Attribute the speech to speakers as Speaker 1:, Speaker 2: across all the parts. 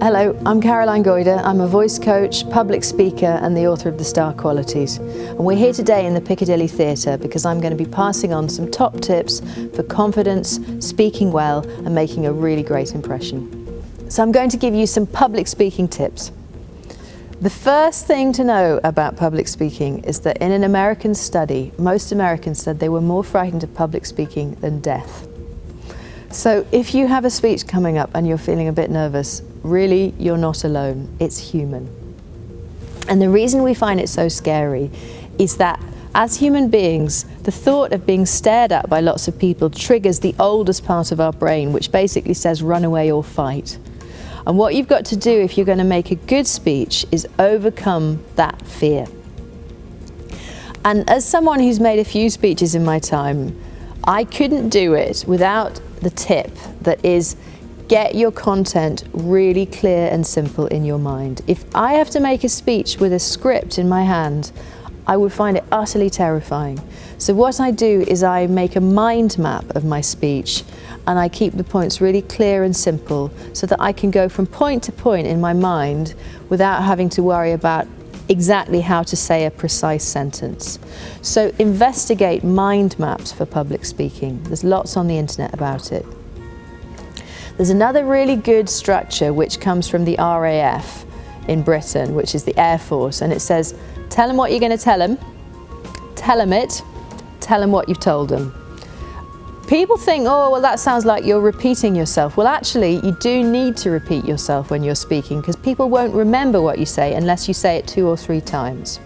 Speaker 1: Hello, I'm Caroline Goyder. I'm a voice coach, public speaker and the author of The Star Qualities. And we're here today in the Piccadilly Theatre because I'm going to be passing on some top tips for confidence, speaking well and making a really great impression. So I'm going to give you some public speaking tips. The first thing to know about public speaking is that in an American study, most Americans said they were more frightened of public speaking than death. So if you have a speech coming up and you're feeling a bit nervous, really, you're not alone. It's human. And the reason we find it so scary is that as human beings, the thought of being stared at by lots of people triggers the oldest part of our brain, which basically says run away or fight. And what you've got to do if you're going to make a good speech is overcome that fear. And as someone who's made a few speeches in my time, I couldn't do it without the tip that is, get your content really clear and simple in your mind. If I have to make a speech with a script in my hand, I would find it utterly terrifying. So what I do is I make a mind map of my speech and I keep the points really clear and simple so that I can go from point to point in my mind without having to worry about exactly how to say a precise sentence. So investigate mind maps for public speaking. There's lots on the internet about it. There's another really good structure which comes from the RAF in Britain, which is the Air Force, and it says, tell them what you're going to tell them it, tell them what you've told them. People think, oh, well, that sounds like you're repeating yourself. Well, actually, you do need to repeat yourself when you're speaking because people won't remember what you say unless you say it 2 or 3 times.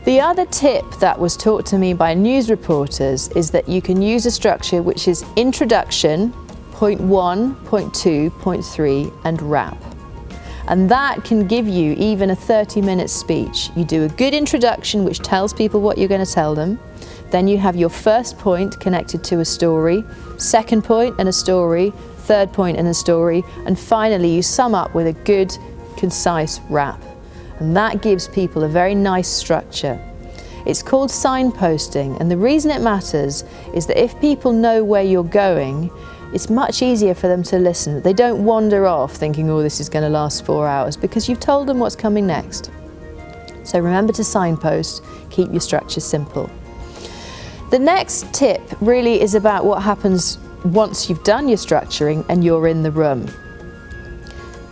Speaker 1: The other tip that was taught to me by news reporters is that you can use a structure which is introduction, point 1, point 2, point 3, and wrap. And that can give you even a 30-minute speech. You do a good introduction which tells people what you're going to tell them. Then you have your first point connected to a story, second point and a story, third point and a story, and finally you sum up with a good, concise wrap. And that gives people a very nice structure. It's called signposting, and the reason it matters is that if people know where you're going, it's much easier for them to listen. They don't wander off thinking, oh, this is going to last 4 hours, because you've told them what's coming next. So remember to signpost, keep your structure simple. The next tip really is about what happens once you've done your structuring and you're in the room.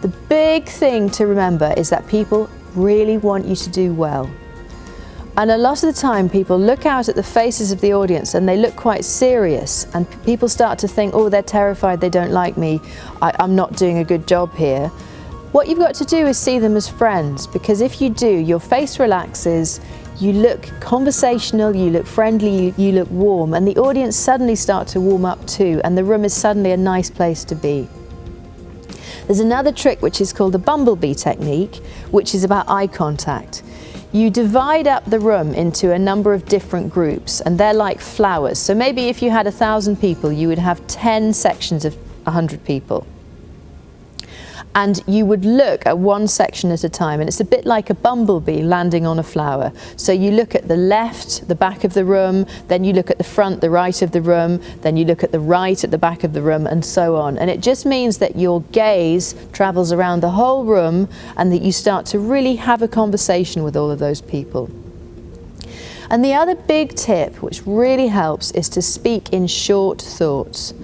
Speaker 1: The big thing to remember is that people really want you to do well. And a lot of the time people look out at the faces of the audience and they look quite serious, and people start to think, oh, they're terrified, they don't like me, I'm not doing a good job here. What you've got to do is see them as friends, because if you do, your face relaxes, you look conversational, you look friendly, you look warm, and the audience suddenly start to warm up too, and the room is suddenly a nice place to be. There's another trick which is called the bumblebee technique, which is about eye contact. You divide up the room into a number of different groups, and they're like flowers. So maybe if you had 1,000 people, you would have 10 sections of 100 people. And you would look at one section at a time, and it's a bit like a bumblebee landing on a flower. So you look at the left, the back of the room, then you look at the front, the right of the room, then you look at the right at the back of the room, and so on. And it just means that your gaze travels around the whole room and that you start to really have a conversation with all of those people. And the other big tip, which really helps, is to speak in short thoughts.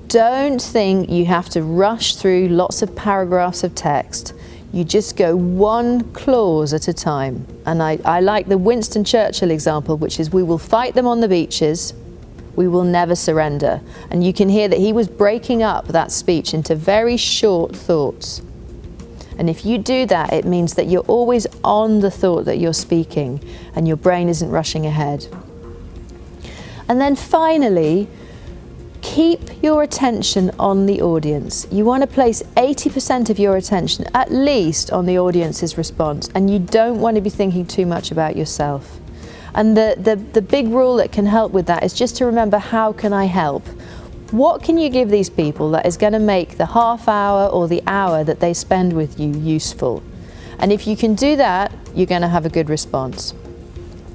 Speaker 1: Don't think you have to rush through lots of paragraphs of text. You just go one clause at a time. And I like the Winston Churchill example, which is, we will fight them on the beaches, we will never surrender. And you can hear that he was breaking up that speech into very short thoughts. And if you do that, it means that you're always on the thought that you're speaking and your brain isn't rushing ahead. And then finally, keep your attention on the audience. You want to place 80% of your attention at least on the audience's response, and you don't want to be thinking too much about yourself. And the big rule that can help with that is just to remember, how can I help? What can you give these people that is going to make the half hour or the hour that they spend with you useful? And if you can do that, you're going to have a good response.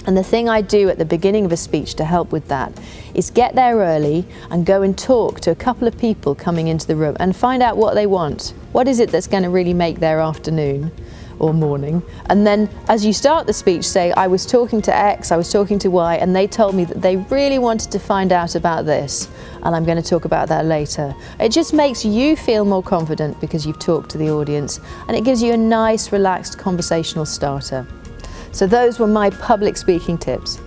Speaker 1: And the thing I do at the beginning of a speech to help with that is get there early and go and talk to a couple of people coming into the room and find out what they want. What is it that's going to really make their afternoon or morning? And then as you start the speech, say, I was talking to X, I was talking to Y, and they told me that they really wanted to find out about this, and I'm going to talk about that later. It just makes you feel more confident because you've talked to the audience, and it gives you a nice, relaxed conversational starter. So those were my public speaking tips.